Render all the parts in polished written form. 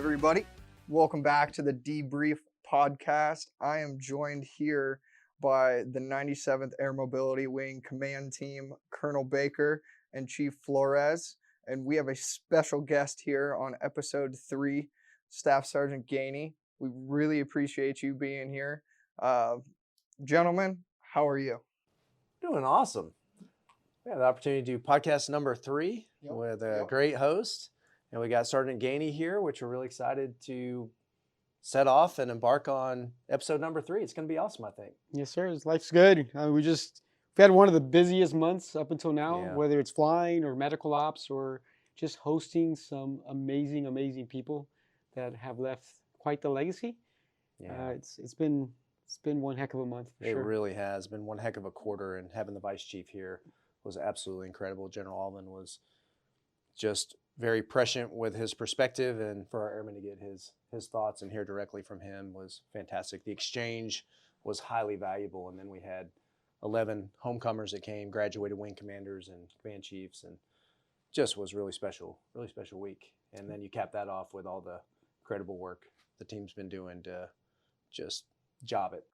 everybody. Welcome back to the Debrief podcast. I am joined here by the 97th Air Mobility Wing Command Team, Colonel Baker and Chief Flores. And we have a special guest here on episode 3, Staff Sgt Gainey. We really appreciate you being here. Gentlemen, how are you? Doing awesome. We have the opportunity to do podcast number 3 with a great host. And we got Sgt Gainey here, which we're really excited to set off and embark on episode number 3. It's going to be awesome, I think. Yes, sir. Life's good. We've had one of the busiest months up until now, whether it's flying or medical ops or just hosting some amazing, amazing people that have left quite the legacy. Yeah. It's been one heck of a month for sure. It really has been one heck of a quarter, and having the vice chief here was absolutely incredible. General Alvin was just very prescient with his perspective, and for our airmen to get his thoughts and hear directly from him was fantastic. The exchange was highly valuable, and then we had 11 homecomers that came, graduated wing commanders and command chiefs, and just was really special week. And then you cap that off with all the incredible work the team's been doing to just job it.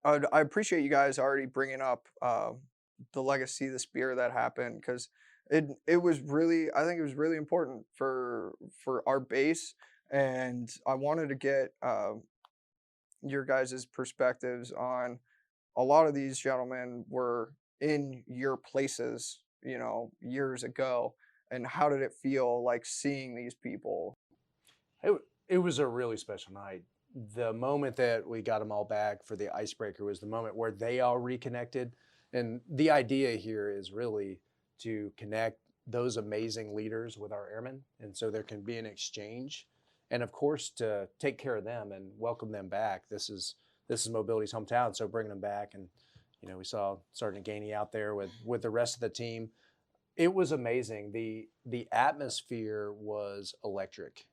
I appreciate you guys already bringing up the legacy of the spear that happened, because it was really, I think it was really important for our base, and I wanted to get your guys' perspectives on a lot of these gentlemen were in your places, years ago, and how did it feel like seeing these people? It was a really special night. The moment that we got them all back for the icebreaker was the moment where they all reconnected. And the idea here is really to connect those amazing leaders with our airmen. And so there can be an exchange. And of course, to take care of them and welcome them back. This is Mobility's hometown, so bringing them back. And, we saw Sgt Gainey out there with the rest of the team. It was amazing. The atmosphere was electric.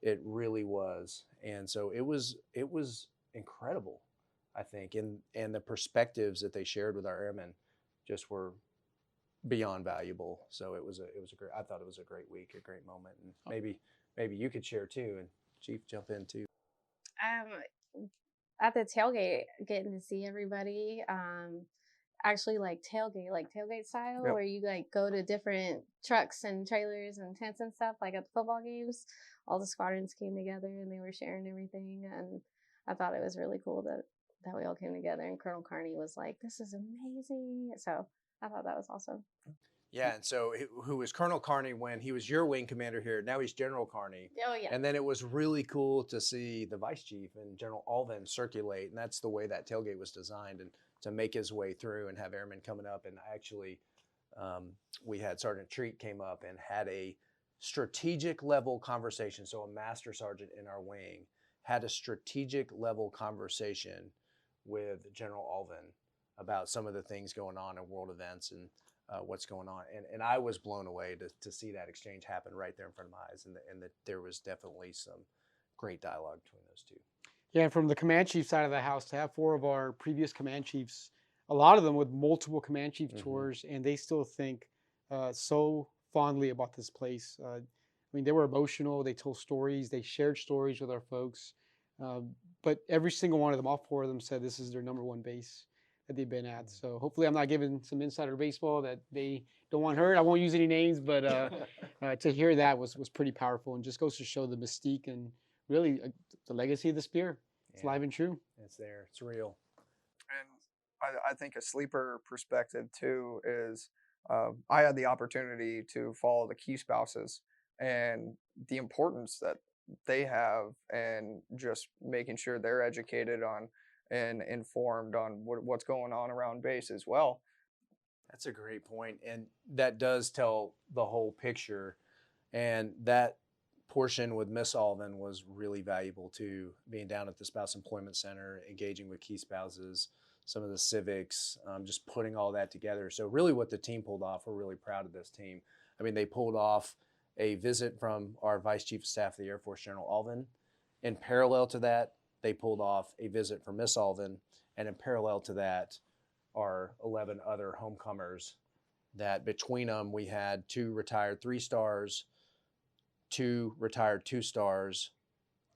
It really was. And so it was incredible, I think. And the perspectives that they shared with our airmen just were beyond valuable. So it was a great, I thought it was a great week, a great moment. And maybe you could share too, and Chief, jump in too. At the tailgate, getting to see everybody, actually tailgate style, where you go to different trucks and trailers and tents and stuff, like at the football games. All the squadrons came together and they were sharing everything, and I thought it was really cool that we all came together. And Colonel Carney was like, "This is amazing!" So I thought that was awesome. Yeah, and so who was Colonel Carney when he was your wing commander here? Now he's General Carney. Oh yeah. And then it was really cool to see the vice chief and General Alvin circulate, and that's the way that tailgate was designed, and to make his way through and have airmen coming up. And actually, we had Sergeant Treat came up and had a strategic level conversation. So a master sergeant in our wing had a strategic level conversation with General Alvin about some of the things going on in world events and what's going on. And I was blown away to see that exchange happen right there in front of my eyes. And that there was definitely some great dialogue between those two. Yeah, and from the command chief side of the house, to have 4 of our previous command chiefs, a lot of them with multiple command chief tours, and they still think so fondly about this place. They were emotional. They told stories. They shared stories with our folks. But every single one of them, all 4 of them, said this is their number 1 base that they've been at. So hopefully I'm not giving some insider baseball that they don't want heard. I won't use any names, but to hear that was pretty powerful, and just goes to show the mystique and really the legacy of the spear. It's live and true. It's there. It's real. And I think a sleeper perspective too is I had the opportunity to follow the key spouses and the importance that they have, and just making sure they're educated on and informed on what's going on around base as well. That's a great point. And that does tell the whole picture. And that portion with Miss Alvin was really valuable too, being down at the Spouse Employment Center, engaging with key spouses, some of the civics, just putting all that together. So really what the team pulled off, we're really proud of this team. They pulled off a visit from our Vice Chief of Staff of the Air Force, General Alvin. In parallel to that, they pulled off a visit from Miss Alvin, and in parallel to that, our 11 other homecomers that between them we had 2 retired 3 stars, 2 retired 2 stars,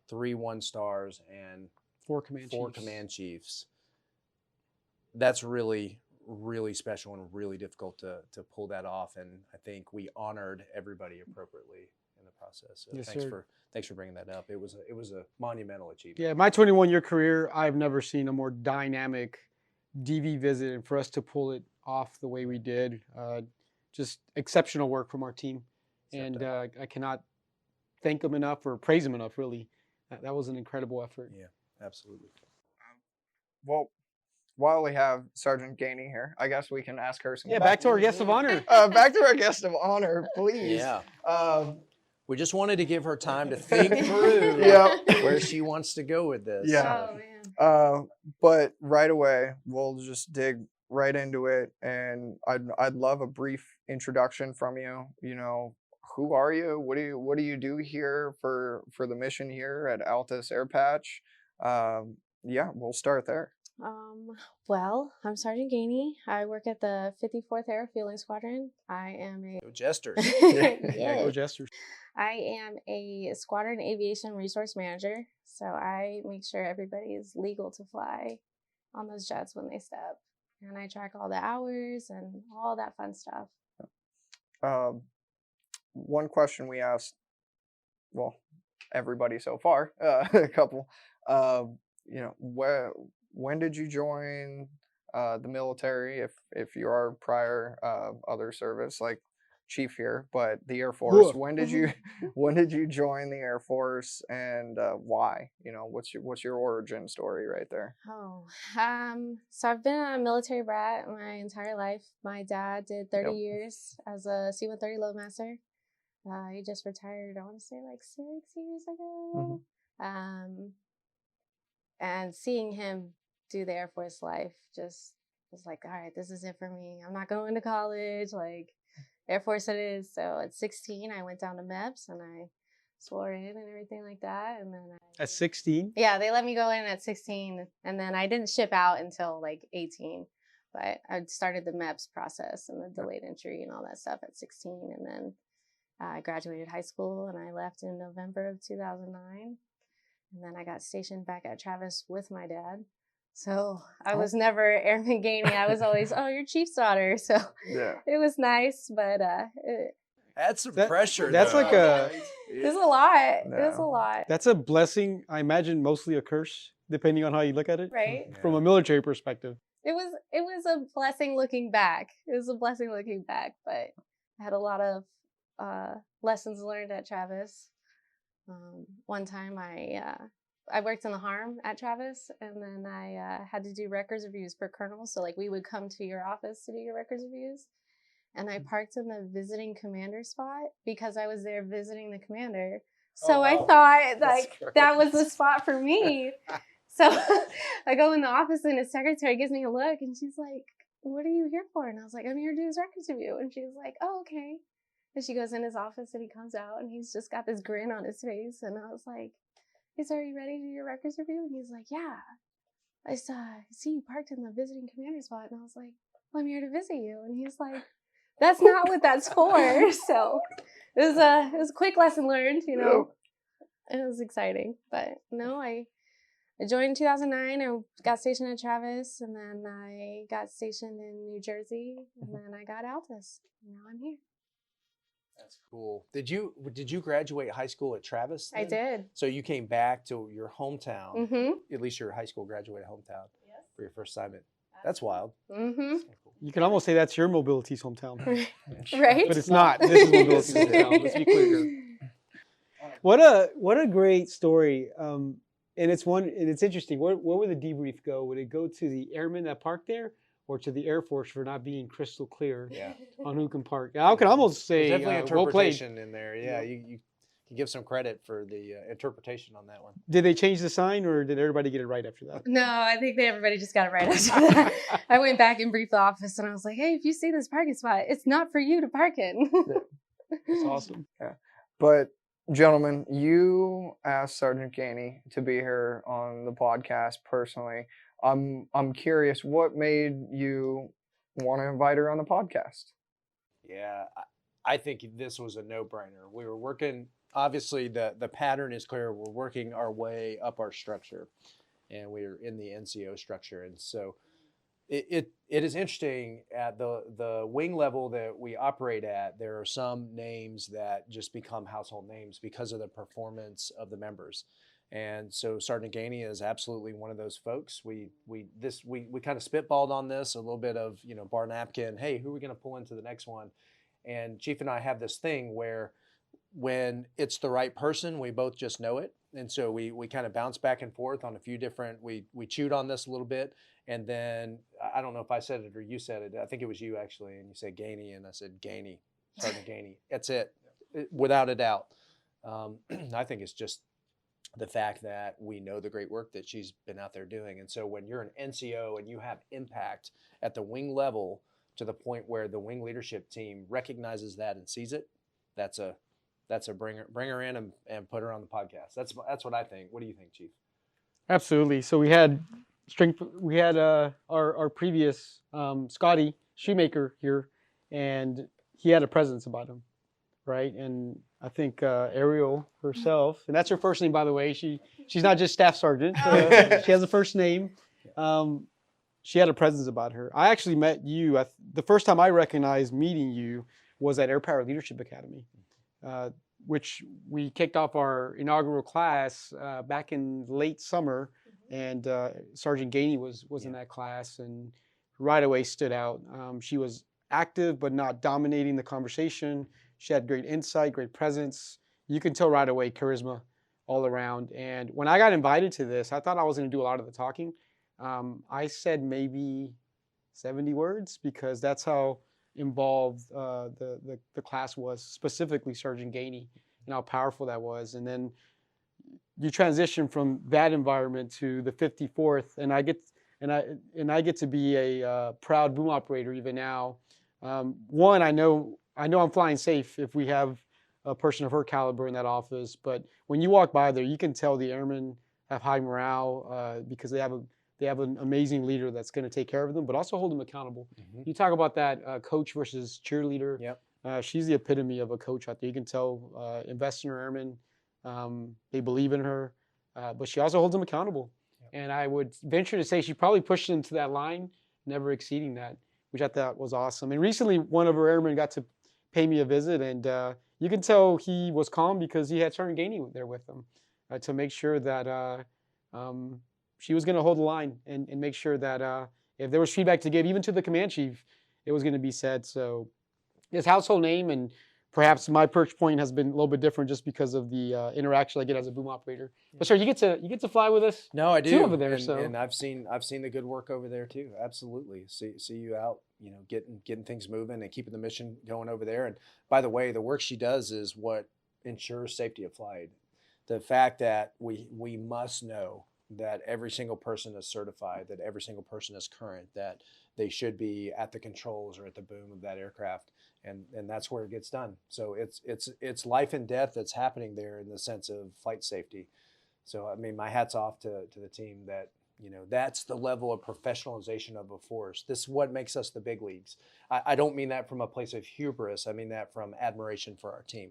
3 1-stars, and 4 command 4 chiefs. command chiefs. That's really, really special and really difficult to pull that off. And I think we honored everybody appropriately in the process. So Yes, thanks sir. for bringing that up. It was a monumental achievement. Yeah, my 21-year career, I've never seen a more dynamic DV visit, and for us to pull it off the way we did, just exceptional work from our team. And I cannot thank them enough or praise them enough, really. That was an incredible effort. Yeah, absolutely. Well, while we have Sergeant Gainey here, I guess we can ask her some Yeah, back to our guest of honor. back to our guest of honor, please. Yeah. We just wanted to give her time to think through where she wants to go with this. Yeah. Oh man. But right away, we'll just dig right into it, and I'd love a brief introduction from you. You know, who are you? What do you do here for the mission here at Altus Air Patch? Yeah, we'll start there. Well, I'm Sergeant Gainey. I work at the 54th Air Fueling Squadron. I am a Go Jesters. Yeah, go Jesters. I am a Squadron Aviation Resource Manager, so I make sure everybody is legal to fly on those jets when they step, and I track all the hours and all that fun stuff. One question we asked, well, everybody so far, a couple, you know, when did you join the military? If you are prior other service, like Chief here, but the Air Force. When did you join the Air Force, and why? You know, what's your origin story right there? So I've been a military brat my entire life. My dad did 30 years as a C-130 loadmaster. He just retired, I want to say like 6 years ago. And seeing him do the Air Force life just was like, all right, this is it for me. I'm not going to college, like Air Force it is. So at 16, I went down to MEPS and I swore in and everything like that. And then At 16? Yeah, they let me go in at 16, and then I didn't ship out until like 18. But I started the MEPS process and the delayed entry and all that stuff at 16, and then I graduated high school and I left in November of 2009. And then I got stationed back at Travis with my dad. So I was never Airman Gainey. I was always, you're Chief's daughter. So it was nice, but That's some pressure. That's though. like a... There's a lot. There's a lot. That's a blessing, I imagine mostly a curse, depending on how you look at it. Right. From a military perspective. It was a blessing looking back. It was a blessing looking back, but I had a lot of lessons learned at Travis. One time I worked in the harm at Travis, and then I had to do records reviews per colonel. So like we would come to your office to do your records reviews, and I parked in the visiting commander spot because I was there visiting the commander. So I thought like that was the spot for me. So I go in the office and his secretary gives me a look and she's like, "What are you here for?" And I was like, "I'm here to do his records review." And she's like, "Oh, okay." And she goes in his office and he comes out and he's just got this grin on his face. And I was like, "Hey, sir, are you ready to do your records review?" And he's like, "Yeah. I see you parked in the visiting commander spot." And I was like, "Well, I'm here to visit you." And he's like, "That's not what that's for." So it was a quick lesson learned, you know. It was exciting. But no, I joined in 2009. I got stationed at Travis, and then I got stationed in New Jersey, and then I got Altus. And now I'm here. That's cool. Did you graduate high school at Travis then? I did. So you came back to your hometown, Mm-hmm. at least your high school graduated hometown for your first assignment. That's wild. Mm-hmm. You can almost say that's your mobility's hometown. Right? But it's not. This is mobility's hometown. Let's be clear. What a great story. And it's interesting. Where would the debrief go? Would it go to the airmen that parked there, or to the Air Force for not being crystal clear on who can park? I can almost say There's definitely well played. interpretation in there. Yeah, you can give some credit for the interpretation on that one. Did they change the sign, or did everybody get it right after that? No, I think everybody just got it right after that. I went back and briefed the office, and I was like, "Hey, if you see this parking spot, it's not for you to park in." That's awesome. Yeah, but gentlemen, you asked Sergeant Gainey to be here on the podcast personally. I'm curious, what made you want to invite her on the podcast? Yeah, I think this was a no-brainer. We were working obviously the pattern is clear. We're working our way up our structure, and we're in the NCO structure. And so it is interesting at the wing level that we operate at. There are some names that just become household names because of the performance of the members. And so Sgt Gainey is absolutely one of those folks. We kind of spitballed on this a little bit of, bar napkin. Hey, who are we going to pull into the next one? And Chief and I have this thing where when it's the right person, we both just know it. And so we kind of bounce back and forth on a few different, we chewed on this a little bit. And then I don't know if I said it or you said it. I think it was you actually. And you said Gainey, and I said Gainey, Sgt Gainey. That's it, without a doubt. I think it's just the fact that we know the great work that she's been out there doing. And so when you're an NCO and you have impact at the wing level to the point where the wing leadership team recognizes that and sees it, that's a bring her in and put her on the podcast. That's what I think. What do you think, Chief? Absolutely. So we had our previous Scotty Shoemaker here, and he had a presence about him, right? And I think Ariel herself, and that's her first name, by the way. She's not just staff sergeant. She has a first name. She had a presence about her. I actually met you. The first time I recognized meeting you was at Air Power Leadership Academy, which we kicked off our inaugural class back in late summer, and Sgt Gainey was in that class, and right away stood out. She was active but not dominating the conversation. She had great insight, great presence. You can tell right away charisma all around. And when I got invited to this, I thought I was going to do a lot of the talking. I said maybe 70 words because that's how involved the class was, specifically Sgt Gainey, and how powerful that was. And then you transition from that environment to the 54th, and I get to be a proud boom operator even now. One, I know I'm flying safe if we have a person of her caliber in that office, but when you walk by there, you can tell the airmen have high morale because they have an amazing leader that's going to take care of them, but also hold them accountable. You talk about that coach versus cheerleader. Yep. She's the epitome of a coach out there. You can tell invest in her airmen. They believe in her, but she also holds them accountable. Yep. And I would venture to say she probably pushed them to that line, never exceeding that, which I thought was awesome. And recently, one of her airmen got to pay me a visit, and you can tell he was calm because he had Sgt Gainey there with him to make sure that she was going to hold the line and make sure that if there was feedback to give, even to the command chief, it was going to be said. So his household name, and perhaps my perch point has been a little bit different just because of the interaction I get as a boom operator. But sir, you get to fly with us. No, I do. Too over there, and I've seen the good work over there too. Absolutely. See you out, getting things moving and keeping the mission going over there. And by the way, the work she does is what ensures safety of flight. The fact that we must know that every single person is certified, that every single person is current, that they should be at the controls or at the boom of that aircraft, and that's where it gets done. So it's life and death that's happening there in the sense of flight safety. So I mean, my hat's off to the team that, that's the level of professionalization of a force. This is what makes us the big leagues. I don't mean that from a place of hubris. I mean that from admiration for our team.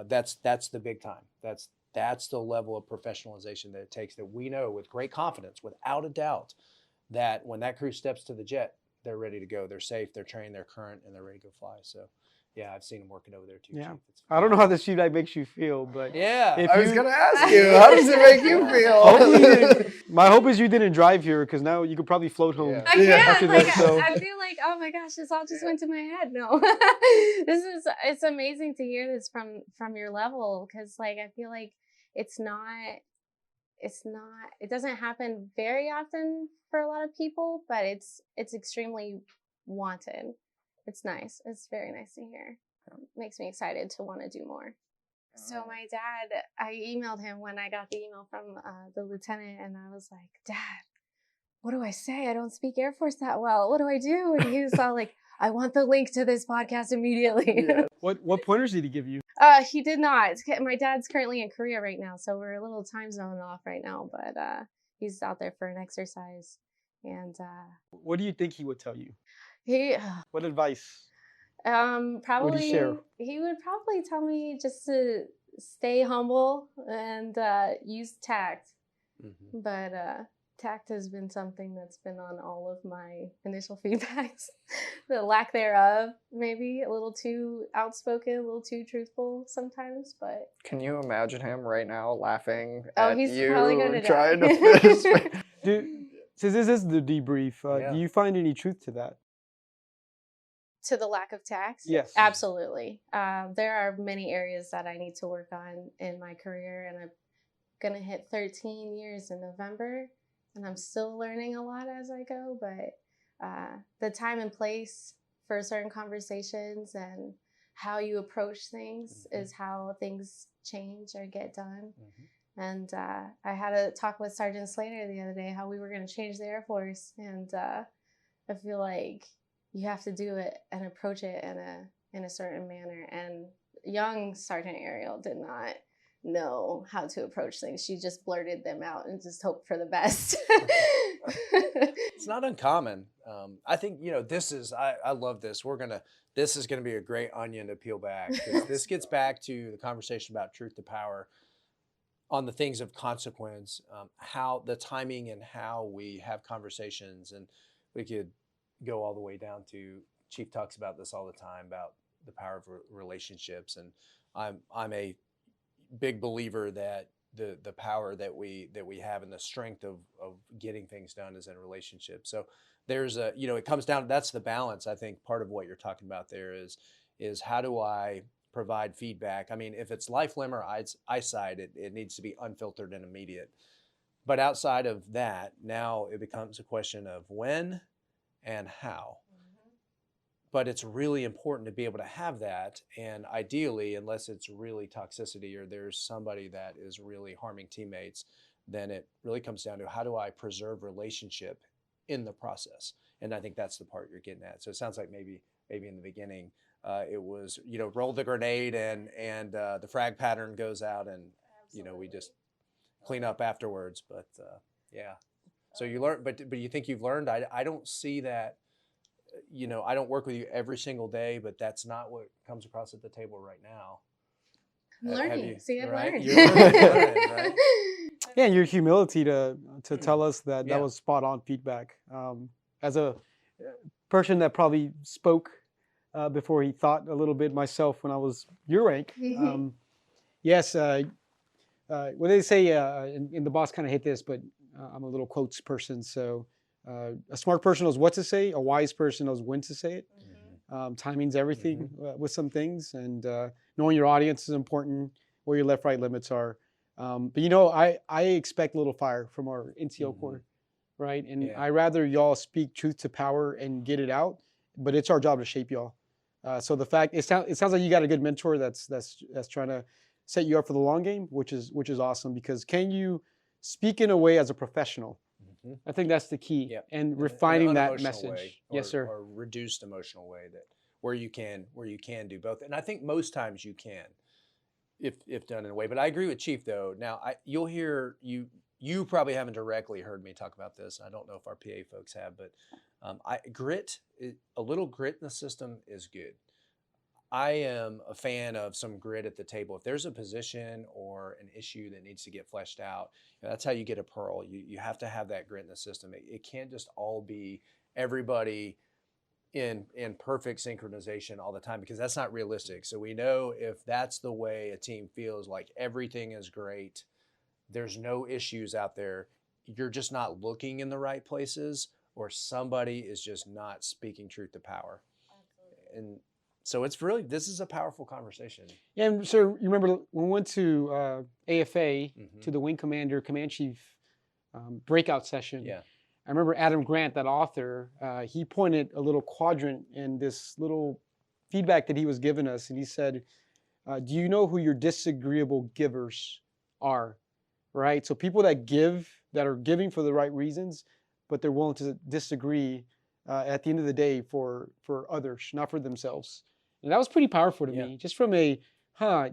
That's the big time. That's the level of professionalization that it takes, that we know with great confidence, without a doubt, that when that crew steps to the jet, they're ready to go. They're safe, they're trained, they're current, and they're ready to go fly. So, yeah, I've seen them working over there too. Yeah. Chief. I don't know how this feedback makes you feel, but Yeah. I was going to ask you, how does it make you feel? My hope is you didn't drive here, because now you could probably float home. Yeah. I can't. After Like, this, so. I feel like, oh my gosh, this all just went to my head. No, it's amazing to hear this from your level, because like I feel like it doesn't happen very often for a lot of people, but it's extremely wanted. It's nice. It's very nice to hear. Makes me excited to want to do more. So my dad, I emailed him when I got the email from the lieutenant, and I was like, Dad, what do I say? I don't speak Air Force that well. What do I do? And he was all like, I want the link to this podcast immediately. Yeah. What pointers did he give you? He did not. My dad's currently in Korea right now, so we're a little time zone off right now, but he's out there for an exercise. And What do you think he would tell you? What advice? probably would he share? He would probably tell me just to stay humble and use tact. Mm-hmm. But tact has been something that's been on all of my initial feedbacks. The lack thereof, maybe a little too outspoken, a little too truthful sometimes. But Can you imagine him right now laughing oh, at he's you probably gonna trying die. to fist? Since this is the debrief, Yeah. do you find any truth to that? To the lack of tact? Yes. Absolutely. There are many areas that I need to work on in my career, and I'm gonna hit 13 years in November, and I'm still learning a lot as I go, but the time and place for certain conversations and how you approach things is how things change or get done. And I had a talk with Sergeant Slater the other day how we were going to change the Air Force, and I feel like you have to do it and approach it in a certain manner. And young Sergeant Ariel did not know how to approach things. She just blurted them out and just hoped for the best. It's not uncommon. I think, this is, I love this. This is going to be a great onion to peel back, because this gets back to the conversation about truth to power on the things of consequence, how the timing and how we have conversations. And we could go all the way down to, Chief talks about this all the time, about the power of relationships. And I'm a big believer that the power that we have and the strength of getting things done is in relationships. So there's it comes down, that's the balance. I think part of what you're talking about there is how do I provide feedback? I mean, if it's life, limb, or eyesight, it needs to be unfiltered and immediate. But outside of that, now it becomes a question of when and how. But it's really important to be able to have that. And ideally, unless it's really toxicity or there's somebody that is really harming teammates, then it really comes down to how do I preserve relationship in the process? And I think that's the part you're getting at. So it sounds like maybe in the beginning, it was, roll the grenade and the frag pattern goes out and, we just clean up afterwards. But yeah. So you learn, but you think you've learned? I don't see that. I don't work with you every single day, but that's not what comes across at the table right now. I'm learning. I've learned. You're learning, right? Yeah, and your humility to tell us that Yeah. that was spot on feedback. As a person that probably spoke before he thought a little bit myself when I was your rank, yes, what they say, and the boss kind of hate this, but I'm a little quotes person, so a smart person knows what to say, a wise person knows when to say it. Timing's everything with some things, and knowing your audience is important, where your left, right limits are. But I expect a little fire from our NCO Corps, right? And I rather y'all speak truth to power and get it out, but it's our job to shape y'all. So the fact it sounds like you got a good mentor that's trying to set you up for the long game, which is awesome, because can you speak in a way as a professional? I think that's the key, and refining that message. Way, yes, sir. Or reduced emotional way, that where you can do both. And I think most times you can, if done in a way. But I agree with Chief though. Now you'll hear you probably haven't directly heard me talk about this. I don't know if our PA folks have, but a little grit in the system is good. I am a fan of some grit at the table. If there's a position or an issue that needs to get fleshed out, that's how you get a pearl. You have to have that grit in the system. It can't just all be everybody in perfect synchronization all the time, because that's not realistic. So we know if that's the way a team feels, like everything is great, there's no issues out there, you're just not looking in the right places, or somebody is just not speaking truth to power. Absolutely. And so this is a powerful conversation. Yeah, and sir, you remember when we went to AFA, to the Wing Commander, Command Chief breakout session? Yeah. I remember Adam Grant, that author, he pointed a little quadrant in this little feedback that he was giving us, and he said, do you know who your disagreeable givers are? Right? So people that are giving for the right reasons, but they're willing to disagree at the end of the day for others, not for themselves. And that was pretty powerful to me, just from do I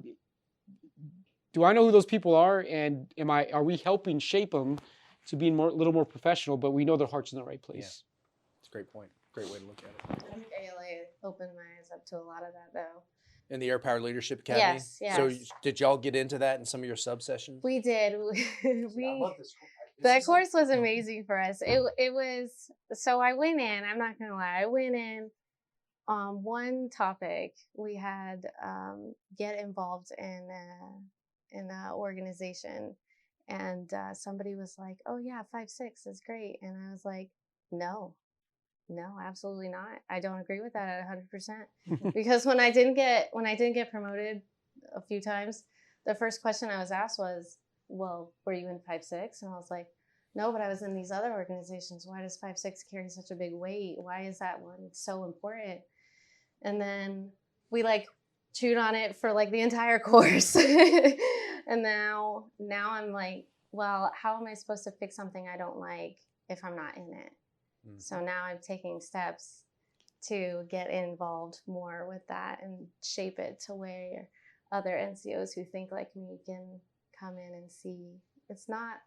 know who those people are, and are we helping shape them to be a little more professional, but we know their heart's in the right place. Yeah. It's a great point. Great way to look at it. I think ALA opened my eyes up to a lot of that, though. in the Air Power Leadership Academy? Yes, So yes. did y'all get into that in some of your subsessions? We did. I love this. That course was amazing for us. It was, so I went in, I'm not gonna lie, I went in on one topic. We had get involved in an organization, and somebody was like, "Oh yeah, 5-6 is great," and I was like, "No, absolutely not. I don't agree with that at 100%." Because when I didn't get promoted a few times, the first question I was asked was, "Well, were you in 5-6?" And I was like, "No, but I was in these other organizations. Why does 5-6 carry such a big weight? Why is that one so important?" And then we like chewed on it for like the entire course. And now I'm like, well, how am I supposed to fix something I don't like if I'm not in it? So now I'm taking steps to get involved more with that and shape it to where other NCOs who think like me can come in and see it's not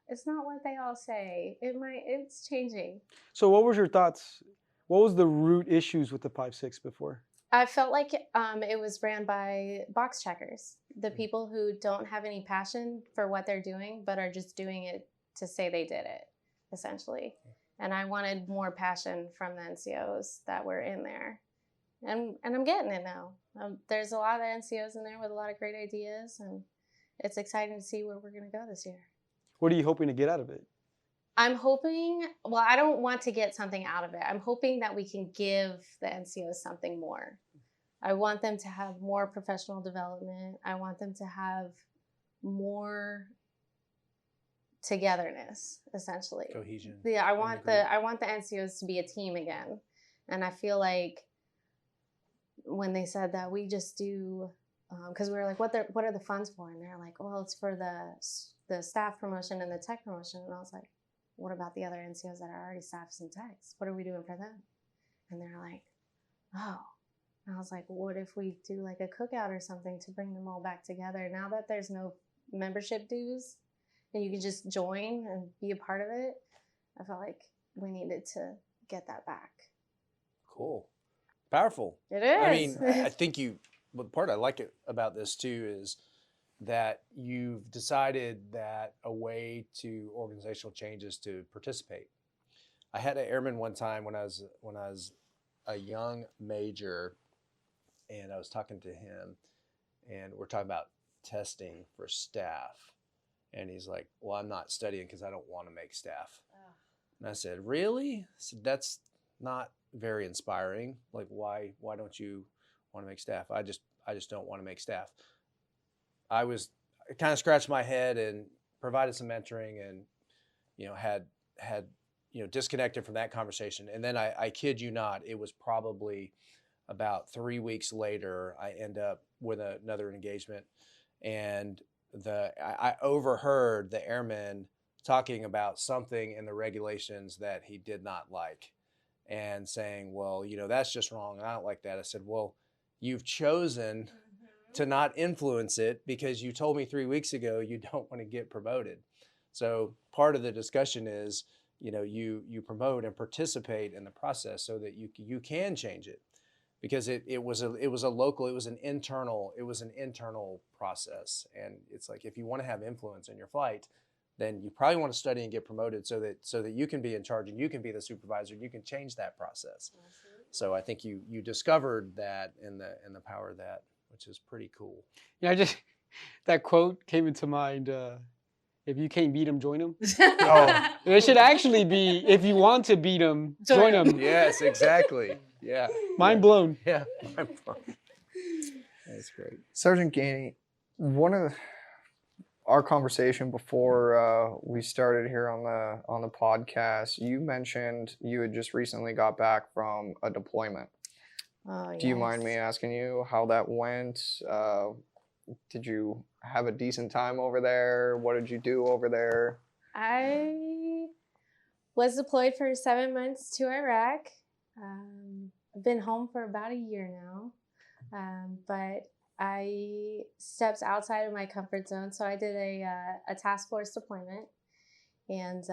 what they all say. It's changing. So what was your thoughts? What was the root issues with the 5-6 before? I felt like it was ran by box checkers, the people who don't have any passion for what they're doing, but are just doing it to say they did it, essentially. And I wanted more passion from the NCOs that were in there. And I'm getting it now. There's a lot of NCOs in there with a lot of great ideas, and it's exciting to see where we're going to go this year. What are you hoping to get out of it? I'm hoping, well, I don't want to get something out of it. I'm hoping that we can give the NCOs something more. I want them to have more professional development. I want them to have more togetherness, essentially. Cohesion. Yeah, I want the NCOs to be a team again. And I feel like when they said that, we just do, because we were like, what are the funds for? And they're like, well, it's for the staff promotion and the tech promotion. And I was like, what about the other NCOs that are already staffs and techs? What are we doing for them? And they're like, oh. And I was like, what if we do like a cookout or something to bring them all back together? Now that there's no membership dues and you can just join and be a part of it, I felt like we needed to get that back. Cool. Powerful. It is. I mean, I think the part I like about this too is that you've decided that a way to organizational change is to participate. I had an airman one time when I was a young major, and I was talking to him, and we're talking about testing for staff, and he's like, well, I'm not studying because I don't want to make staff. And I said, really? I said, that's not very inspiring. Like, why don't you want to make staff? I just don't want to make staff. I kind of scratched my head and provided some mentoring, and had disconnected from that conversation. And then I kid you not, it was probably about 3 weeks later, I end up with another engagement, and I overheard the airman talking about something in the regulations that he did not like, and saying, well, that's just wrong. I don't like that. I said, well, you've chosen to not influence it because you told me 3 weeks ago you don't want to get promoted. So part of the discussion is, you promote and participate in the process so that you can change it, because it was an internal process. And it's like, if you want to have influence in your flight, then you probably want to study and get promoted so that you can be in charge and you can be the supervisor and you can change that process. Absolutely. So I think you discovered that in the power of that, which is pretty cool. Yeah, that quote came into mind. If you can't beat them, join them. Oh, It should actually be, if you want to beat them, join them. yes, exactly. Yeah. Mind blown. Yeah. That's great. Sergeant Gainey, one of our conversation before we started here on the podcast, you mentioned you had just recently got back from a deployment. Do you mind me asking you how that went? Did you have a decent time over there? What did you do over there? I was deployed for 7 months to Iraq. I've been home for about a year now, but I stepped outside of my comfort zone. So I did a task force deployment, and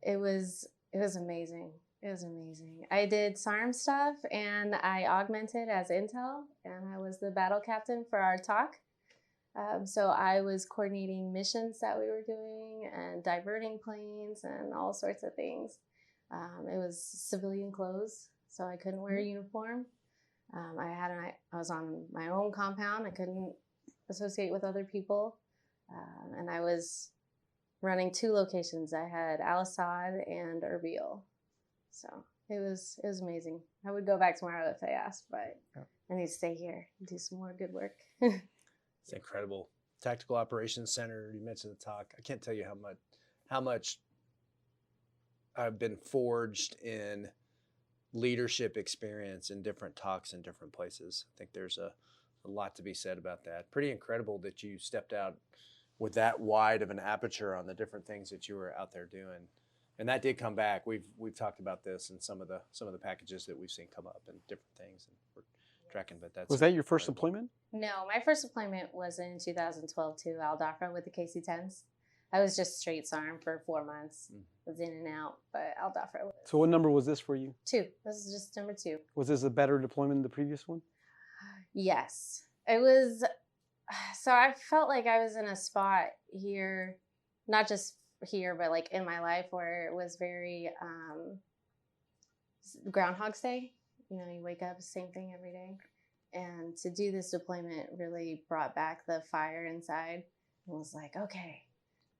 it was amazing. It was amazing. I did SARM stuff and I augmented as intel, and I was the battle captain for our talk. So I was coordinating missions that we were doing and diverting planes and all sorts of things. It was civilian clothes, so I couldn't wear a uniform. I was on my own compound. I couldn't associate with other people, and I was running 2 locations. I had Al Assad and Erbil. So it was amazing. I would go back tomorrow if they asked, but I need to stay here and do some more good work. It's incredible. Tactical Operations Center, you mentioned the talk. I can't tell you how much I've been forged in leadership experience in different talks in different places. I think there's a lot to be said about that. Pretty incredible that you stepped out with that wide of an aperture on the different things that you were out there doing. And that did come back. We've talked about this in some of the packages that we've seen come up and different things, and we're tracking. But that's Was that your first deployment? No, my first deployment was in 2012 to Al Dhafra with the KC-10s. I was just straight SARM for 4 months. Was in and out, but Al Dhafra was. So what number was this for you? 2. This is just number 2. Was this a better deployment than the previous one? Yes, it was. So I felt like I was in a spot here, not just here, but like in my life where it was very Groundhog's Day. You know, you wake up, same thing every day. And to do this deployment really brought back the fire inside and was like, okay,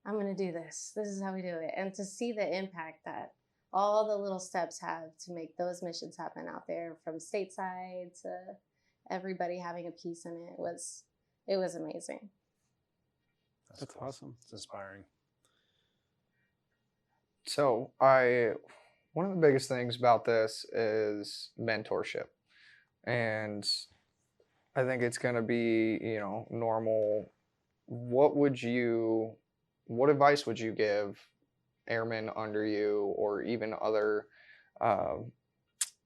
I'm going to do this. This is how we do it. And to see the impact that all the little steps have to make those missions happen out there, from stateside to everybody having a piece in it, was amazing. That's awesome. It's inspiring. So one of the biggest things about this is mentorship. And I think it's going to be, normal. What advice would you give airmen under you, or even other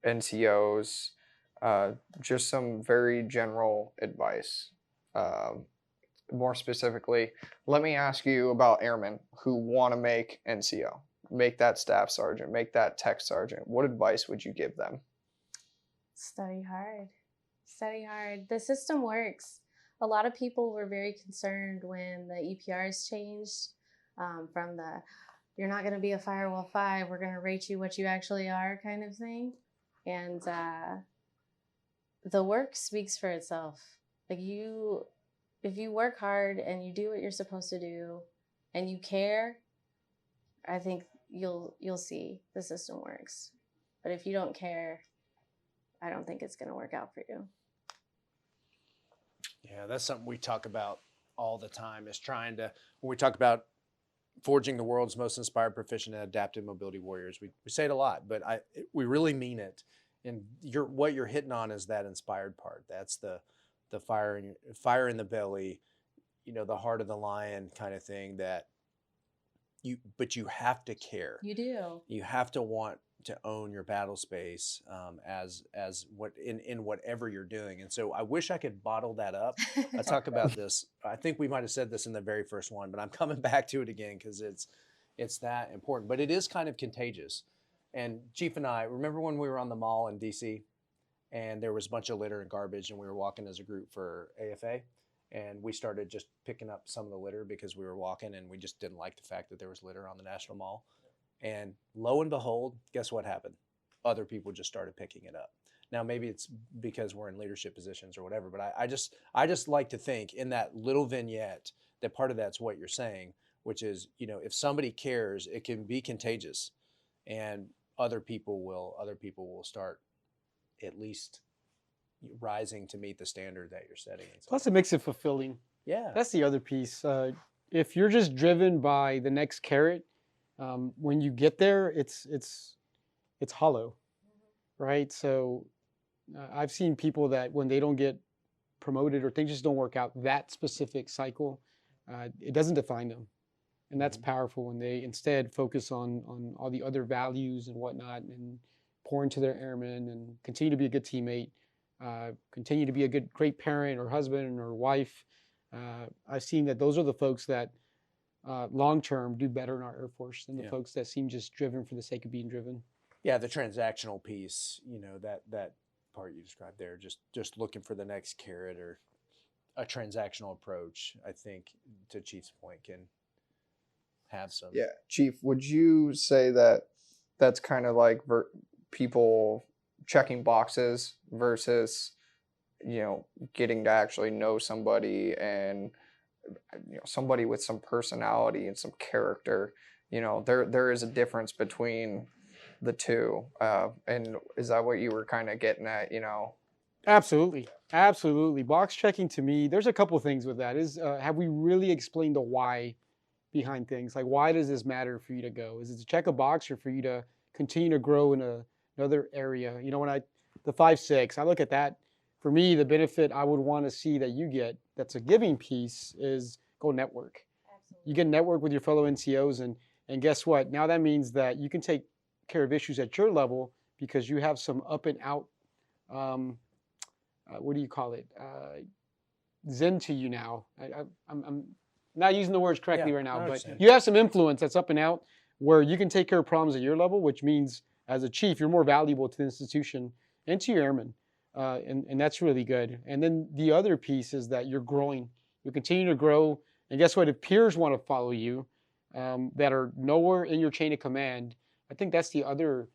NCOs? Just some very general advice. More specifically, let me ask you about airmen who want to make NCO, make that staff sergeant, make that tech sergeant. What advice would you give them? Study hard. Study hard. The system works. A lot of people were very concerned when the EPRs changed from the "you're not going to be a Firewall 5, we're going to rate you what you actually are" kind of thing. And the work speaks for itself. Like if you work hard and you do what you're supposed to do and you care, I think you'll see the system works. But if you don't care, I don't think it's going to work out for you. Yeah, that's something we talk about all the time, is when we talk about forging the world's most inspired, proficient, and adaptive mobility warriors. We say it a lot, but we really mean it. And what you're hitting on is that inspired part. That's the fire in the belly, the heart of the lion kind of thing. But you have to care. You do. You have to want to own your battle space in whatever you're doing. And so I wish I could bottle that up. I talk about this. I think we might have said this in the very first one, but I'm coming back to it again because it's that important. But it is kind of contagious. And Chief and I remember when we were on the mall in DC, and there was a bunch of litter and garbage, and we were walking as a group for AFA, and we started just picking up some of the litter because we were walking, and we just didn't like the fact that there was litter on the National Mall. And lo and behold, guess what happened? Other people just started picking it up. Now, maybe it's because we're in leadership positions or whatever, but I just like to think in that little vignette that part of that's what you're saying, which is, if somebody cares, it can be contagious, and other people will start at least rising to meet the standard that you're setting. Plus, it makes it fulfilling. Yeah, that's the other piece. If you're just driven by the next carrot, when you get there, it's hollow, right? So I've seen people that when they don't get promoted or things just don't work out that specific cycle, it doesn't define them. And that's powerful when they instead focus on all the other values and whatnot, and pour into their airmen and continue to be a good teammate, continue to be a great parent or husband or wife. I've seen that those are the folks that long-term do better in our Air Force than the folks that seem just driven for the sake of being driven. Yeah, the transactional piece, that part you described there, just looking for the next carrot or a transactional approach, I think, to Chief's point, can have some. Yeah, Chief, would you say that that's kind of like people checking boxes versus, getting to actually know somebody and, somebody with some personality and some character? There is a difference between the two. And is that what you were kind of getting at, Absolutely. Absolutely. Box checking to me, there's a couple things with that. Have we really explained the why behind things? Like, why does this matter for you to go? Is it to check a box or for you to continue to grow in another area? The 5-6, I look at that. For me, the benefit I would want to see that you get, that's a giving piece, is go network. Absolutely. You can network with your fellow NCOs, and guess what? Now that means that you can take care of issues at your level because you have some up and out, what do you call it? Zen to you now. I'm not using the words correctly right now, but understand. you have some influence that's up and out where you can take care of problems at your level, which means as a chief, you're more valuable to the institution and to your airmen. And that's really good. And then the other piece is that you're growing. You continue to grow. And guess what? If peers want to follow you that are nowhere in your chain of command, I think that's the other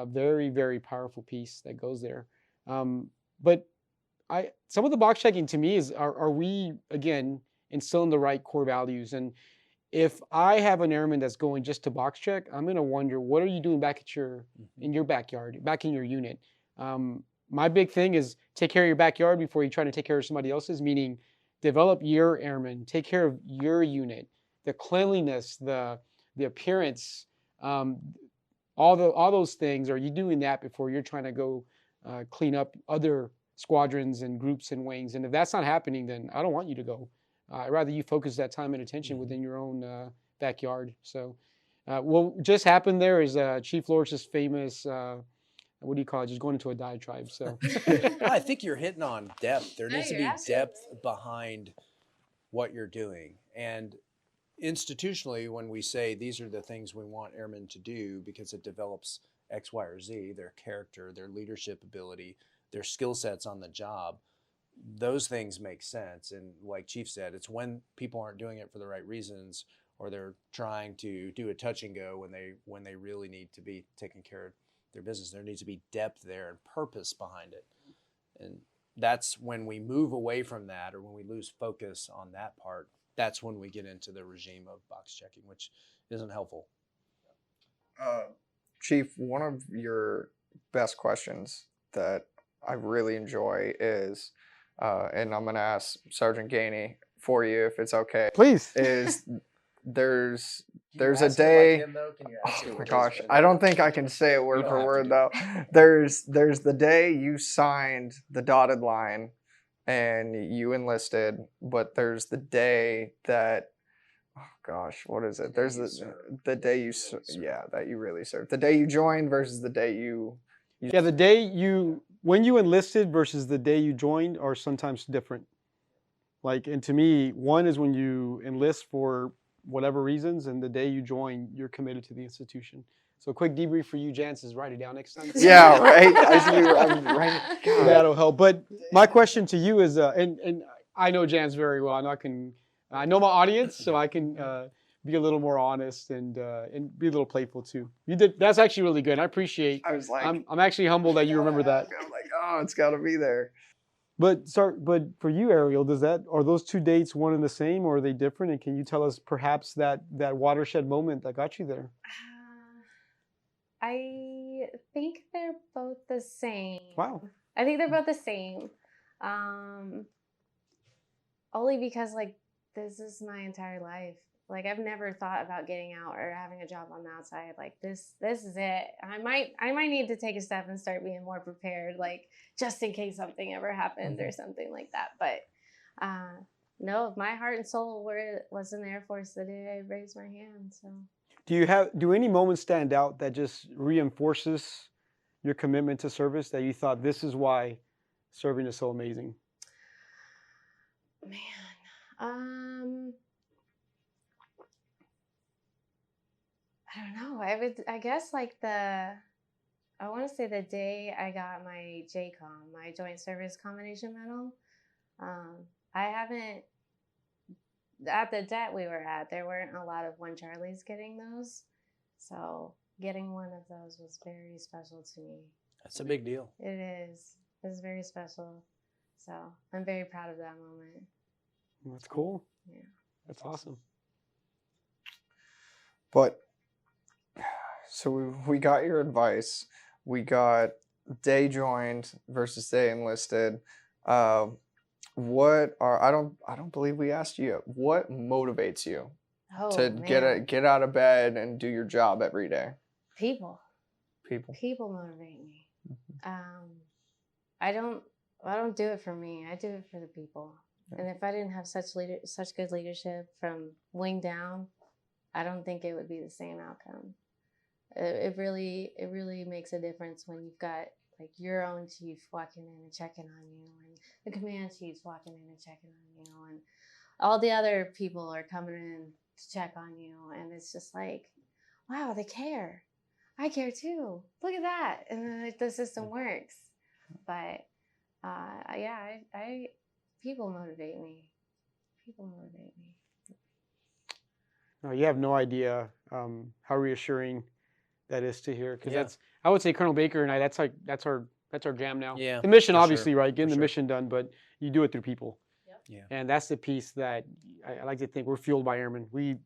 very, very powerful piece that goes there. But some of the box checking to me is, are we, again, instilling the right core values? And if I have an airman that's going just to box check, I'm going to wonder, what are you doing back at in your backyard, back in your unit? My big thing is take care of your backyard before you try to take care of somebody else's, meaning develop your airmen, take care of your unit, the cleanliness, the appearance, all those things. Are you doing that before you're trying to go clean up other squadrons and groups and wings? And if that's not happening, then I don't want you to go. I'd rather you focus that time and attention within your own backyard. So what just happened there is Chief Flores' famous, what do you call it, just going into a diatribe. So I think you're hitting on depth. There No, needs to you're be absolutely depth behind what you're doing. And institutionally, when we say these are the things we want airmen to do because it develops X, Y, or Z, their character, their leadership ability, their skill sets on the job, those things make sense. And like Chief said, it's when people aren't doing it for the right reasons, or they're trying to do a touch and go when they really need to be taking care of their business. There needs to be depth there and purpose behind it. And that's when we move away from that, or when we lose focus on that part, that's when we get into the regime of box checking, which isn't helpful. Chief, one of your best questions that I really enjoy is, and I'm going to ask Sgt Gainey for you if it's okay. please. Is there's a day. Oh my gosh, I don't think I can say it word for word though. There's the day you signed the dotted line and you enlisted, but there's the day that, oh gosh, what is it? There's the day that you really served. The day you joined versus the day you Yeah, the day when you enlisted versus the day you joined are sometimes different. And to me, one is when you enlist for whatever reasons, and the day you join, you're committed to the institution. So a quick debrief for you, Jance, is write it down next time. Yeah, right. I'm right. That'll help. But my question to you is, and I know Jance very well, and I know my audience, so I can be a little more honest and be a little playful too. That's actually really good. I appreciate. I was like, I'm actually humbled that you remember that. I'm like, oh, it's got to be there. But for you, Ariel, are those two dates one and the same, or are they different? And can you tell us perhaps that watershed moment that got you there? I think they're both the same. Wow. I think they're both the same. Only because this is my entire life. I've never thought about getting out or having a job on the outside. This is it. I might need to take a step and start being more prepared, just in case something ever happened or something like that. But no, my heart and soul was in the Air Force the day I raised my hand. So do any moments stand out that just reinforces your commitment to service, that you thought this is why serving is so amazing? Man, I don't know. I guess I want to say the day I got my JCOM, my Joint Service Combination Medal. I haven't, at the det we were at, there weren't a lot of 1 Charlies getting those. So getting one of those was very special to me. That's a big deal. It is. It's very special. So I'm very proud of that moment. That's cool. Yeah. That's awesome. But so we got your advice. We got day joined versus day enlisted. What are I don't believe we asked you. What motivates you to get out of bed and do your job every day? People motivate me. I don't do it for me. I do it for the people. And if I didn't have such good leadership from wing down, I don't think it would be the same outcome. It really makes a difference when you've got like your own chief walking in and checking on you, and the command chief's walking in and checking on you, and all the other people are coming in to check on you, and it's just like, wow, they care. I care too. Look at that, and then the system works. But people motivate me. People motivate me. You have no idea how reassuring that is to hear, because I would say Colonel Baker and I, that's our jam now. Yeah, the mission, for obviously, sure, right? Getting for the sure. mission done, but you do it through people. Yep. Yeah. And that's the piece that I like to think we're fueled by airmen. We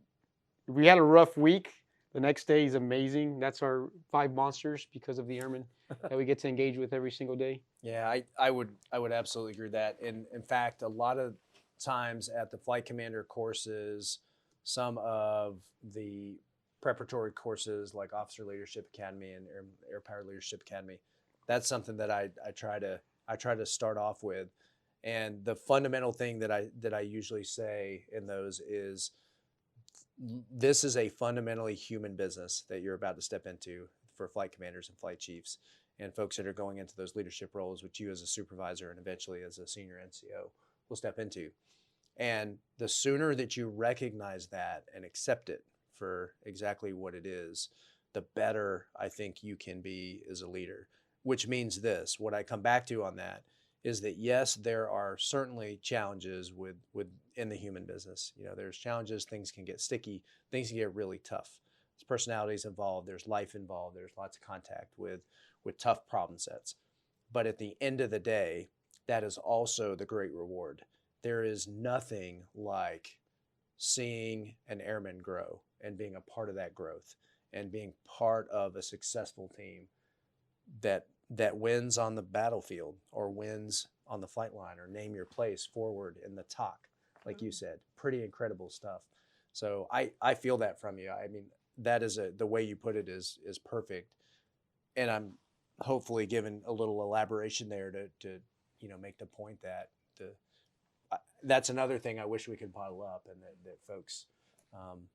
had a rough week. The next day is amazing. That's our 5 monsters because of the airmen that we get to engage with every single day. Yeah, I would absolutely agree with that. And in fact, a lot of times at the flight commander courses, some of the preparatory courses like Officer Leadership Academy and Air Power Leadership Academy, that's something that I try to start off with. And the fundamental thing that I usually say in those is, this is a fundamentally human business that you're about to step into for flight commanders and flight chiefs and folks that are going into those leadership roles, which you as a supervisor and eventually as a senior NCO will step into. And the sooner that you recognize that and accept it for exactly what it is, the better I think you can be as a leader. Which means this, what I come back to on that is that yes, there are certainly challenges with in the human business. You know, there's challenges, things can get sticky, things can get really tough. There's personalities involved, there's life involved, there's lots of contact with tough problem sets. But at the end of the day, that is also the great reward. There is nothing like seeing an airman grow and being a part of that growth and being part of a successful team that wins on the battlefield or wins on the flight line or name your place forward in the talk, like you said. Pretty incredible stuff. So I feel that from you. I mean, that is the way you put it is perfect. And I'm hopefully giving a little elaboration there to make the point that that's another thing I wish we could bottle up, and that folks,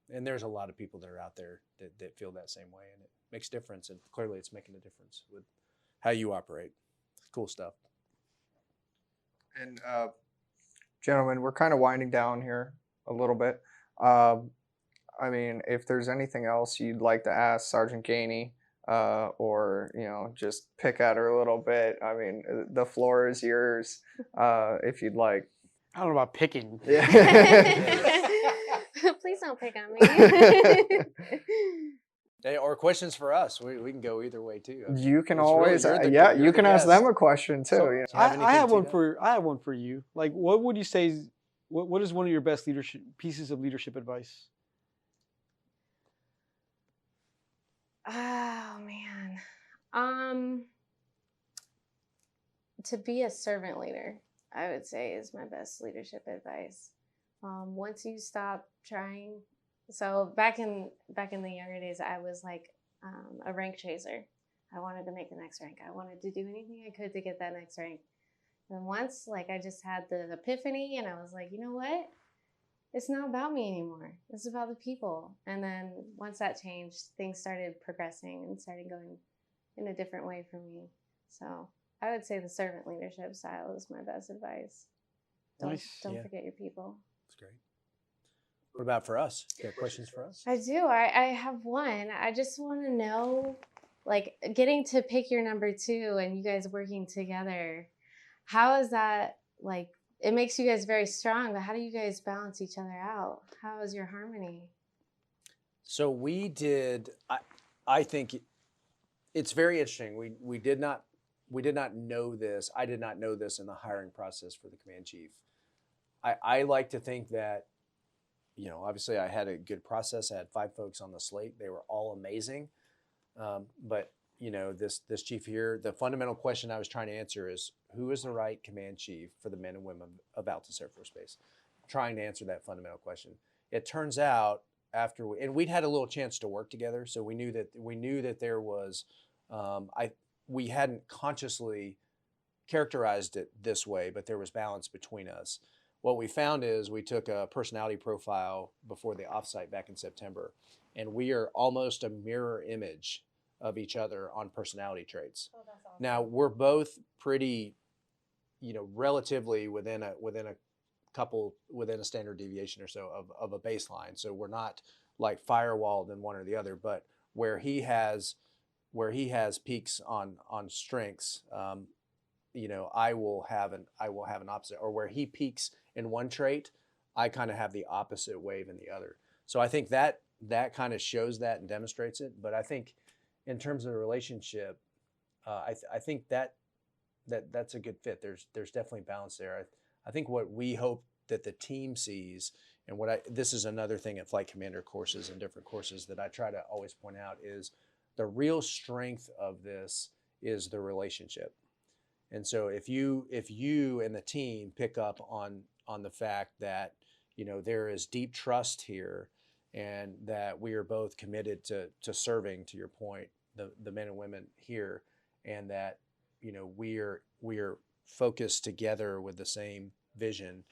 and there's a lot of people that are out there that feel that same way, and it makes a difference, and clearly it's making a difference with how you operate. Cool stuff. And gentlemen, we're kind of winding down here a little bit. I mean, if there's anything else you'd like to ask Sergeant Gainey, or just pick at her a little bit, I mean, the floor is yours, if you'd like. I don't know about picking. Yeah. Please don't pick on me. Or questions for us. We can go either way too. You can It's always, really, you can ask guest. them a question too. So, you know. I have one for you. Like, what would you say? What is one of your best pieces of leadership advice? Oh man, to be a servant leader, I would say, is my best leadership advice. Once you stop trying. So back in the younger days, I was like a rank chaser. I wanted to make the next rank. I wanted to do anything I could to get that next rank. And once, I just had the epiphany, and I was like, you know what? It's not about me anymore. It's about the people. And then once that changed, things started progressing and started going in a different way for me. So I would say the servant leadership style is my best advice. Don't forget your people. That's great. What about for us? You got questions for us? I do. I have one. I just want to know like getting to pick your number 2 and you guys working together, how is that like, it makes you guys very strong, but how do you guys balance each other out? How is your harmony? So we did, I think it's very interesting. We did not know this. I did not know this in the hiring process for the command chief. I like to think that, you know, obviously I had a good process. I had 5 folks on the slate. They were all amazing. But you know, this chief here, the fundamental question I was trying to answer is, who is the right command chief for the men and women of Altus Air Force Base? Trying to answer that fundamental question. It turns out after we'd had a little chance to work together, so we knew that there was, we hadn't consciously characterized it this way, but there was balance between us. What we found is we took a personality profile before the offsite back in September, and we are almost a mirror image of each other on personality traits. Oh, that's awesome. Now we're both pretty, you know, relatively within a standard deviation or so of a baseline. So we're not like firewalled in one or the other, but where he has peaks on strengths, you know, I will have an opposite, or where he peaks in one trait, I kind of have the opposite wave in the other. So I think that kind of shows that and demonstrates it. But I think in terms of the relationship, I think that's a good fit. There's definitely balance there. I think what we hope that the team sees, and this is another thing at flight commander courses and different courses that I try to always point out, is the real strength of this is the relationship. And so if you and the team pick up on the fact that, you know, there is deep trust here, and that we are both committed to serving, to your point, the men and women here, and that, you know, we are focused together with the same vision,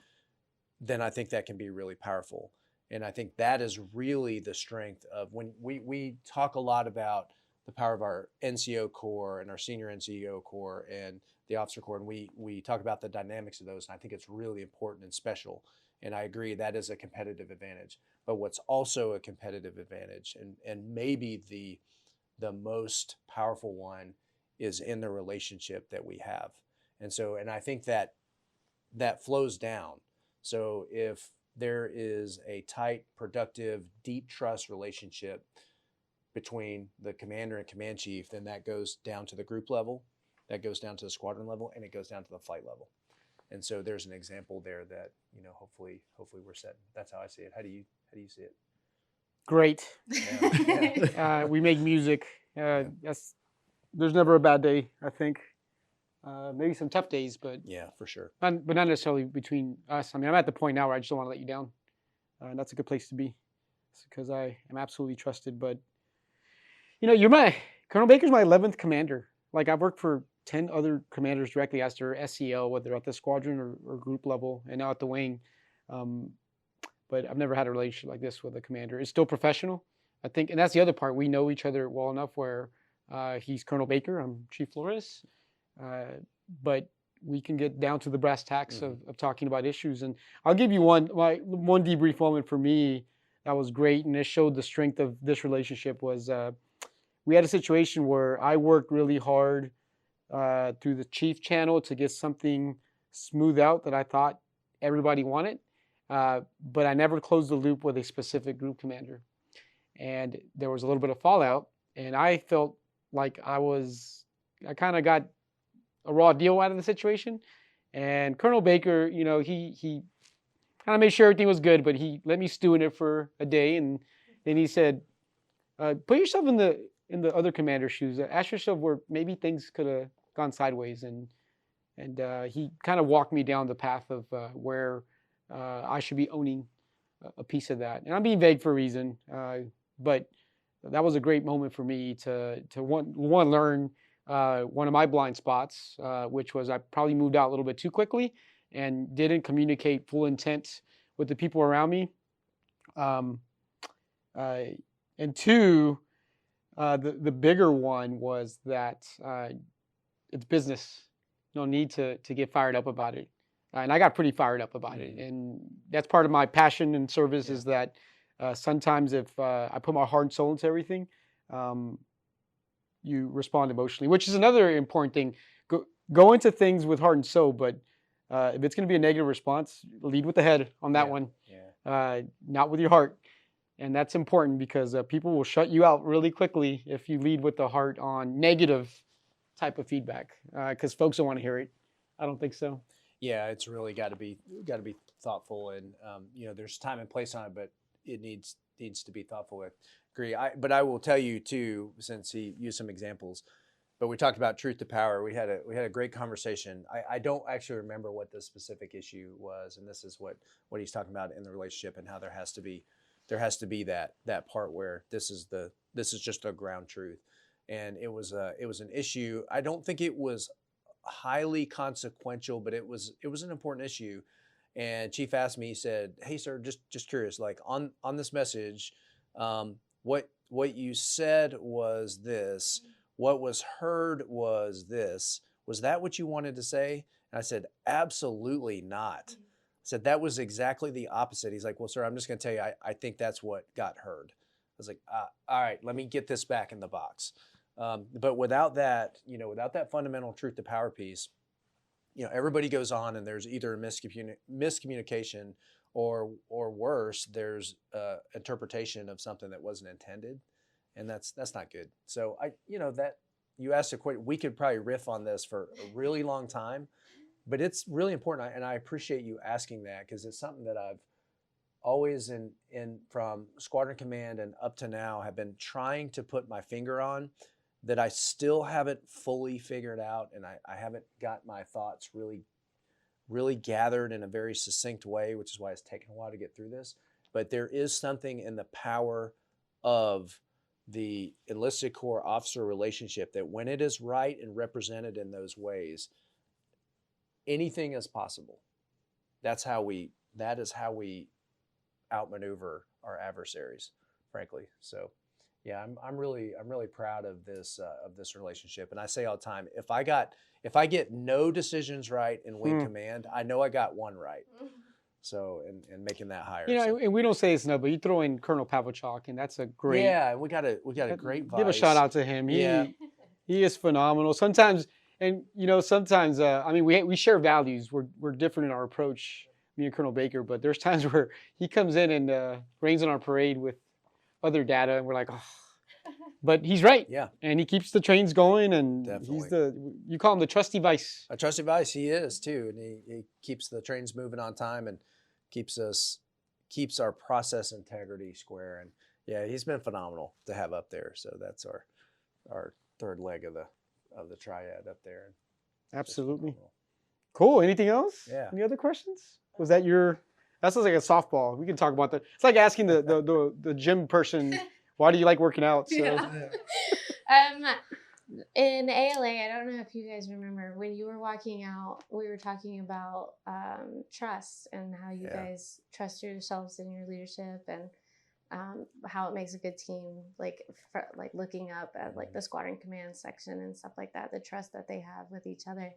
then I think that can be really powerful. And I think that is really the strength of, when we talk a lot about the power of our NCO Corps and our senior NCO Corps and the officer corps, and we talk about the dynamics of those, and I think it's really important and special. And I agree that is a competitive advantage. But what's also a competitive advantage, and maybe the most powerful one, is in the relationship that we have. And I think that flows down. So if there is a tight, productive, deep trust relationship between the commander and command chief, then that goes down to the group level, that goes down to the squadron level, and it goes down to the flight level. And so there's an example there that, you know, hopefully we're setting. That's how I see it. How do you see it? Great. Yeah. We make music. There's never a bad day, I think. Maybe some tough days, but Yeah, for sure. not necessarily between us. I mean, I'm at the point now where I just don't want to let you down. And that's a good place to be, because I am absolutely trusted. But, you know, Colonel Baker's my 11th commander. Like, I've worked for 10 other commanders directly as their SEO, whether at the squadron or group level, and now at the wing. But I've never had a relationship like this with a commander. It's still professional, I think. And that's the other part. We know each other well enough where he's Colonel Baker, I'm Chief Flores. But we can get down to the brass tacks of talking about issues. And I'll give you one debrief moment for me that was great, and it showed the strength of this relationship. Was we had a situation where I worked really hard through the chief channel to get something smooth out that I thought everybody wanted, but I never closed the loop with a specific group commander. And there was a little bit of fallout, and I felt like I kind of got a raw deal out of the situation. And Colonel Baker, you know, he kind of made sure everything was good, but he let me stew in it for a day, and then he said, put yourself in the other commander's shoes. Ask yourself where maybe things could have gone sideways, and he kind of walked me down the path of where I should be owning a piece of that. And I'm being vague for a reason, but that was a great moment for me to learn one of my blind spots, which was I probably moved out a little bit too quickly and didn't communicate full intent with the people around me. And two, the bigger one was that it's business. No need to get fired up about it. And I got pretty fired up about it. And that's part of my passion and service, is that sometimes if I put my heart and soul into everything, you respond emotionally, which is another important thing. Go into things with heart and soul, but if it's going to be a negative response, lead with the head on that one, not with your heart. And that's important because people will shut you out really quickly if you lead with the heart on negative type of feedback, because folks don't want to hear it. I don't think so. Yeah, it's really got to be thoughtful, and there's time and place on it, but it needs to be thoughtful with. Agree. But I will tell you too, since he used some examples, but we talked about truth to power. We had a great conversation. I don't actually remember what the specific issue was, and this is what he's talking about in the relationship, and how there has to be that part where this is just a ground truth, and it was an issue. I don't think it was highly consequential, but it was an important issue. And Chief asked me, he said, "Hey sir, just curious, like on this message, what you said was this, what was heard was this. Was that what you wanted to say?" And I said, "Absolutely not." I said, "That was exactly the opposite." He's like, "Well, sir, I'm just going to tell you, I think that's what got heard." I was like, "All right, let me get this back in the box." But without that fundamental truth to power piece, everybody goes on, and there's either a miscommunication or worse, there's interpretation of something that wasn't intended, and that's not good. So that you asked a question, we could probably riff on this for a really long time, but it's really important, and I appreciate you asking that, because it's something that I've always in from squadron command and up to now have been trying to put my finger on, that I still haven't fully figured out, and I haven't got my thoughts really gathered in a very succinct way, which is why it's taken a while to get through this. But there is something in the power of the enlisted corps officer relationship that when it is right and represented in those ways, anything is possible. That is how we outmaneuver our adversaries, frankly. So yeah, I'm really proud of this relationship, and I say all the time, if I get no decisions right in wing command, I know I got one right. So and making that higher. And we don't say this enough, but you throw in Colonel Pavlichok, and that's a great. Yeah, we got a great vice. Give a shout out to him. He is phenomenal. Sometimes, and we share values. We're different in our approach, me and Colonel Baker, but there's times where he comes in and rains on our parade with other data, and we're like, oh. But he's right. Yeah. And he keeps the trains going, and definitely. You call him the trusty vice. A trusty vice, he is too, and he keeps the trains moving on time and keeps our process integrity square. And yeah, he's been phenomenal to have up there. So that's our third leg of the triad up there. Absolutely. Cool. Anything else? Yeah. Any other questions? Was that your? That sounds like a softball. We can talk about that. It's like asking the gym person, why do you like working out? So. Yeah. In ALA, I don't know if you guys remember, when you were walking out, we were talking about trust and how you guys trust yourselves in your leadership, and how it makes a good team, like looking up at like the squadron command section and stuff like that, the trust that they have with each other.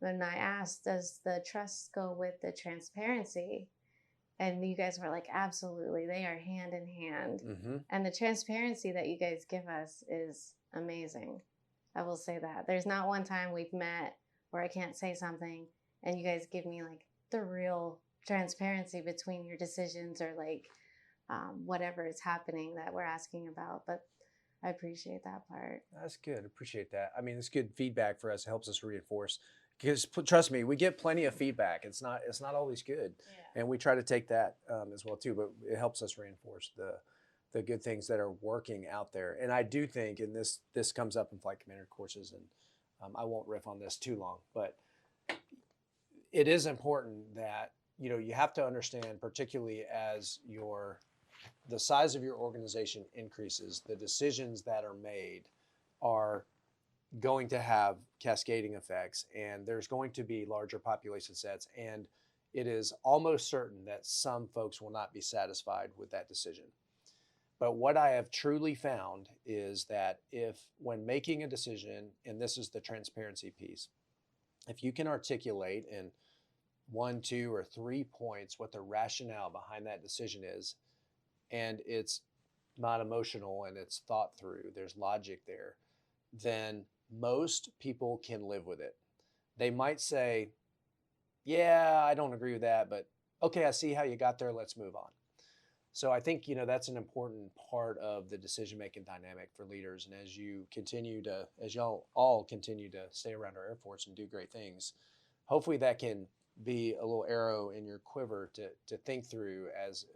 When I asked, does the trust go with the transparency? And you guys were like, absolutely, they are hand in hand. Mm-hmm. And the transparency that you guys give us is amazing. I will say that. There's not one time we've met where I can't say something and you guys give me like the real transparency between your decisions or like whatever is happening that we're asking about. But I appreciate that part. That's good. Appreciate that. I mean, it's good feedback for us. It helps us reinforce. Because trust me, we get plenty of feedback. It's not always good, and we try to take that as well too. But it helps us reinforce the good things that are working out there. And I do think, and this comes up in flight commander courses, and I won't riff on this too long, but it is important that you have to understand, particularly as the size of your organization increases, the decisions that are made are going to have cascading effects, and there's going to be larger population sets, and it is almost certain that some folks will not be satisfied with that decision. But what I have truly found is that when making a decision, and this is the transparency piece, if you can articulate in 1, 2, or 3 points what the rationale behind that decision is, and it's not emotional and it's thought through, there's logic there, then most people can live with it. They might say, yeah, I don't agree with that, but okay, I see how you got there. Let's move on. So I think, that's an important part of the decision-making dynamic for leaders. And as y'all all continue to stay around our Air Force and do great things, hopefully that can be a little arrow in your quiver to think through,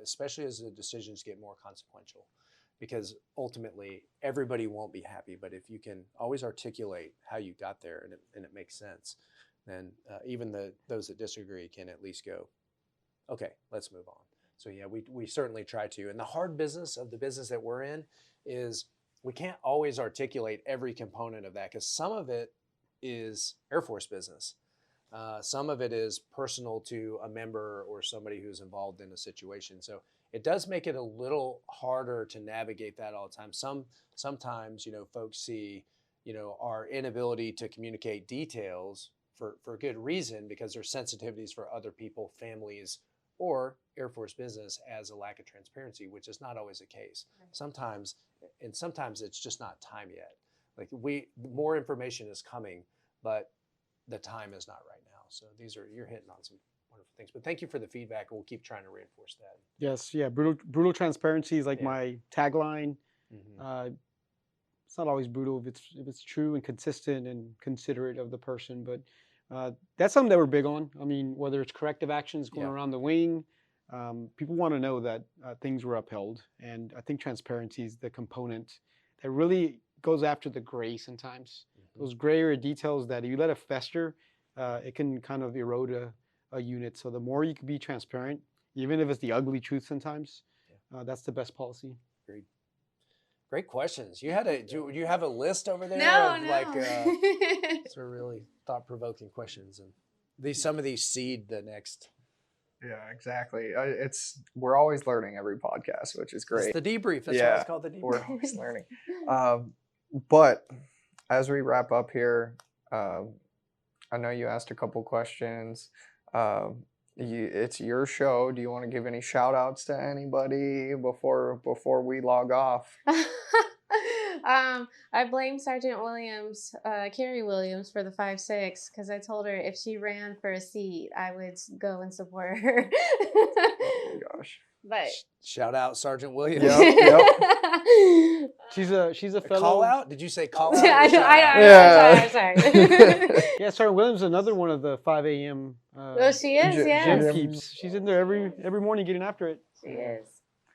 especially as the decisions get more consequential. Because ultimately, everybody won't be happy. But if you can always articulate how you got there and it makes sense, then even those that disagree can at least go, okay, let's move on. So yeah, we certainly try to. And the hard business of the business that we're in is we can't always articulate every component of that, because some of it is Air Force business. Some of it is personal to a member or somebody who's involved in a situation. So it does make it a little harder to navigate that all the time. Sometimes, folks see, our inability to communicate details for good reason, because there's sensitivities for other people, families, or Air Force business as a lack of transparency, which is not always the case. Right. Sometimes it's just not time yet. Like more information is coming, but the time is not right now. So you're hitting on some wonderful things. But thank you for the feedback. We'll keep trying to reinforce that. Yes, yeah. Brutal transparency is like my tagline. Mm-hmm. It's not always brutal if it's true and consistent and considerate of the person, but that's something that we're big on. I mean, whether it's corrective actions going around the wing, people want to know that things were upheld. And I think transparency is the component that really goes after the gray sometimes. Mm-hmm. Those gray area details that if you let it fester, it can kind of erode a unit. So the more you can be transparent, even if it's the ugly truth sometimes, that's the best policy. Agreed. Great questions. Do you have a list over there? No. These are really thought-provoking questions, and some of these seed the next. Yeah, exactly. We're always learning every podcast, which is great. It's the debrief. That's why it's called the debrief. We're always learning. But as we wrap up here, I know you asked a couple questions. It's your show. Do you want to give any shout outs to anybody before we log off? I blame Sergeant Williams, Carrie Williams, for the 5'6", because I told her if she ran for a seat, I would go and support her. Oh my gosh. But shout out Sergeant Williams. Yep. She's a fellow. Call out? Did you say call out? I'm sorry. Yeah, Sergeant Williams is another one of the 5 a.m. Oh, she is. Gym peeps. She's in there every morning getting after it. She is.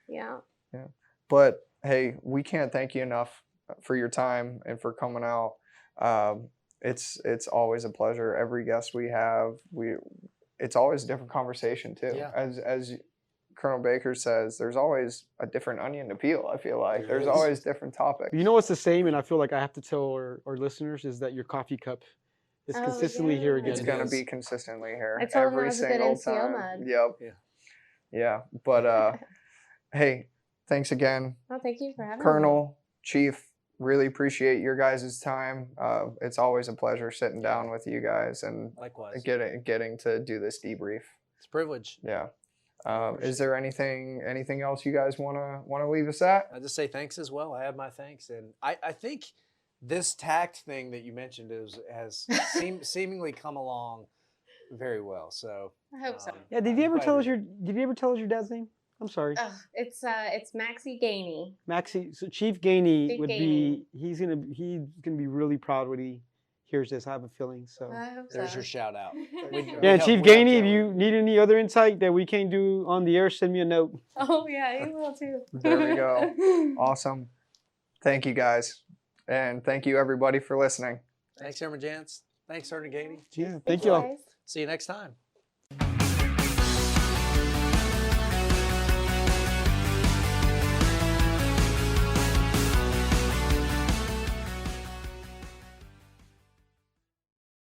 Yeah. Yeah. But hey, we can't thank you enough for your time and for coming out. It's always a pleasure. Every guest we have, it's always a different conversation too. Yeah. As Colonel Baker says, there's always a different onion to peel. I feel like there's always different topics. You know what's the same, and I feel like I have to tell our listeners, is that your coffee cup is consistently here again. It's going to be consistently here. I told every single time. Mug. Yep. Yeah. But hey, thanks again. Well, thank you for having me. Colonel, Chief, really appreciate your guys' time. It's always a pleasure sitting down with you guys and likewise getting to do this debrief. It's a privilege. Yeah. Is there anything else you guys want to leave us at? I just say thanks as well. I have my thanks, and I think this tact thing that you mentioned has seemingly come along very well. So I hope so. Yeah. Did you ever tell us your dad's name? I'm sorry. It's Sgt Gainey. Maxie. So Chief Gainey he's gonna be really proud when he hears this. I have a feeling. So I hope there's your shout out. Chief Gainey, if you need any other insight that we can't do on the air, send me a note. Oh yeah, he will too. There we go. Awesome. Thank you guys, and thank you everybody for listening. Thanks, Airman Jantz. Thanks, Sergeant Gainey. Yeah, thank you all. See you next time.